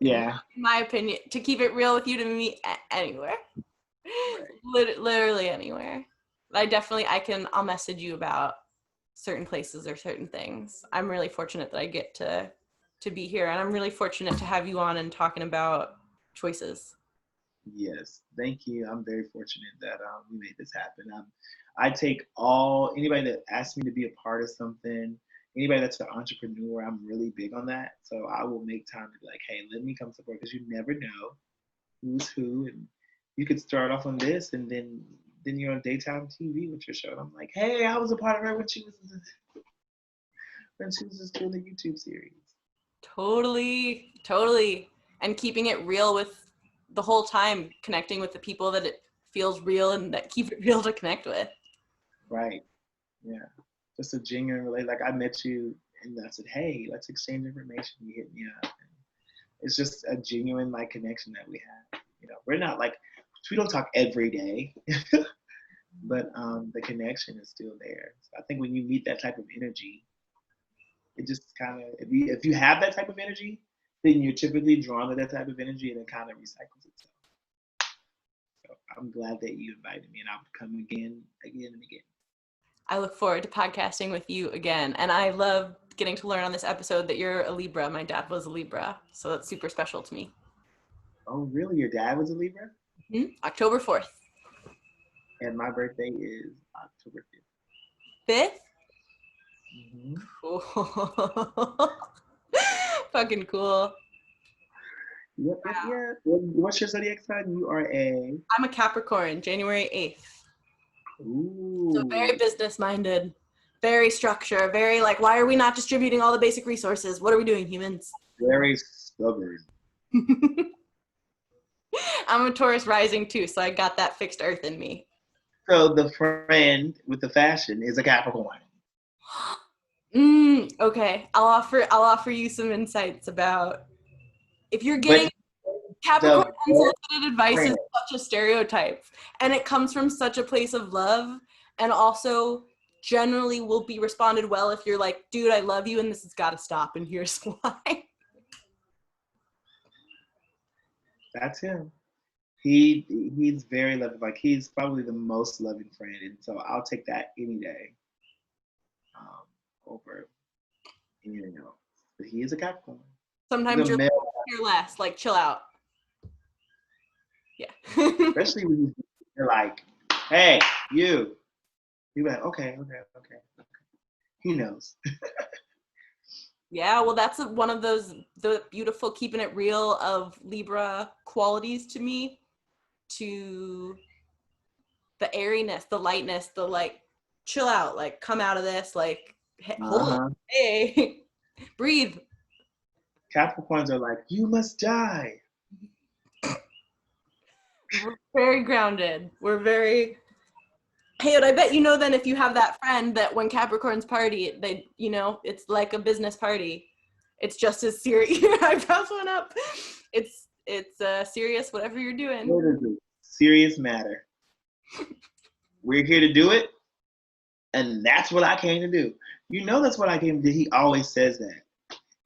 Yeah. In my opinion, to keep it real with you, to me, anywhere. Right. Literally anywhere. I'll message you about certain places or certain things. I'm really fortunate that I get to be here, and I'm really fortunate to have you on and talking about choices. Yes, thank you. I'm very fortunate that we made this happen. I take anybody that asks me to be a part of something, anybody that's an entrepreneur. I'm really big on that. So I will make time to be like, hey, let me come support, because you never know who's who, and you could start off on this, and then you're on daytime TV with your show. And I'm like, hey, I was a part of her when she was just doing the YouTube series. Totally. And keeping it real with the whole time, connecting with the people that it feels real and that keep it real to connect with. Right. Yeah. Just a genuine relation. Like, I met you and I said, hey, let's exchange information. You hit me up. And it's just a genuine connection that we have. We're not we don't talk every day, but the connection is still there. So I think when you meet that type of energy, It just kind of, if you have that type of energy, then you're typically drawn to that type of energy, and it kind of recycles itself. So I'm glad that you invited me, and I would come again and again. I look forward to podcasting with you again. And I love getting to learn on this episode that you're a Libra. My dad was a Libra, so that's super special to me. Oh, really? Your dad was a Libra? October 4th. And my birthday is October 5th. 5th? Mm-hmm. Cool. Fucking cool. Yep. What's your zodiac sign? You are a... I'm a Capricorn, January 8th. Ooh. So very business-minded, very structure, very like, why are we not distributing all the basic resources? What are we doing, humans? Very stubborn. I'm a Taurus rising too, so I got that fixed earth in me. So the friend with the fashion is a Capricorn. Okay. I'll offer you some insights about if you're getting Capricorn unsolicited advice is such a stereotype, and it comes from such a place of love, and also generally will be responded well if you're like, dude, I love you and this has got to stop, and here's why. That's him. He's very loving. Like, he's probably the most loving friend, and so I'll take that any day over anything else. But he is a Capricorn. Sometimes you're less, like, chill out. Yeah. Especially when you're like, hey, you. You're like, okay. He knows. Yeah, well, that's one of the beautiful keeping it real of Libra qualities to me, to the airiness, the lightness, the like, chill out, like, come out of this, like, hold on, hey, breathe. Capricorns are like, you must die. We're very grounded. We're very, hey, but I bet you know then if you have that friend that when Capricorns party, they, you know, it's like a business party. It's just as serious. Your eyebrows went up. It's serious, whatever you're doing. Literally, serious matter. We're here to do it, and that's what I came to do. You know that's what I came to do. He always says that.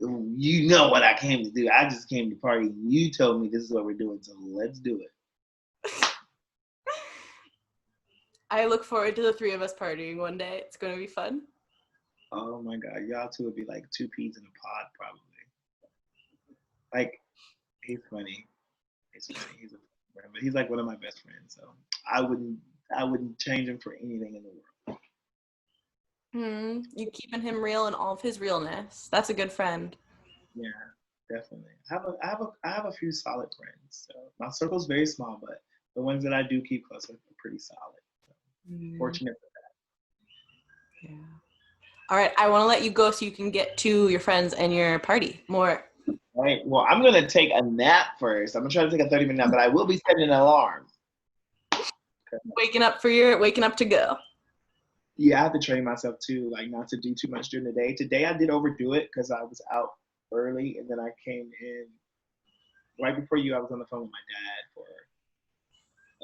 You know what I came to do. I just came to party. You told me this is what we're doing, so let's do it. I look forward to the three of us partying one day. It's going to be fun. Oh my God, y'all two would be like two peas in a pod, probably. Like, he's funny. He's a friend, but he's like one of my best friends. So I wouldn't change him for anything in the world. You keeping him real in all of his realness. That's a good friend. Yeah, definitely. I have a few solid friends. So my circle's very small, but the ones that I do keep close are pretty solid. So fortunate for that. Yeah. All right, I want to let you go so you can get to your friends and your party more. All right. Well, I'm gonna take a nap first. I'm gonna try to take a 30-minute nap, but I will be setting an alarm. Okay. Waking up to go. Yeah, I have to train myself too, like not to do too much during the day. Today I did overdo it because I was out early, and then I came in right before you. I was on the phone with my dad for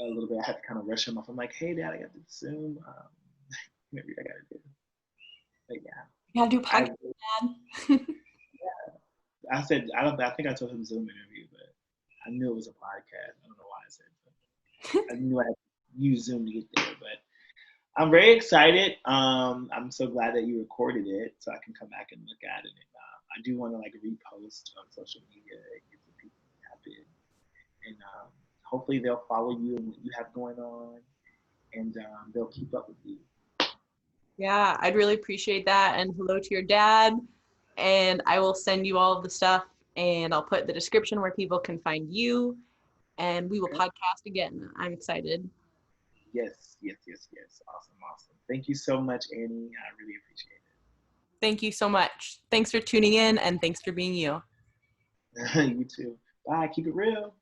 a little bit. I had to kind of rush him off. I'm like, hey, Dad, I got to Zoom. Maybe I got to do. But yeah, you gotta do podcast, Dad. Yeah, I said I think I told him Zoom interview, but I knew it was a podcast. I don't know why I said that. I knew I had to use Zoom to get there, but I'm very excited. I'm so glad that you recorded it, so I can come back and look at it. And I do want to like repost on social media and get the people happy, and hopefully they'll follow you and what you have going on, and they'll keep up with you. Yeah, I'd really appreciate that. And hello to your dad. And I will send you all of the stuff, and I'll put the description where people can find you, and we will podcast again. I'm excited. Yes. Awesome. Thank you so much, Annie. I really appreciate it. Thank you so much. Thanks for tuning in, and thanks for being you. You too. Bye. Keep it real.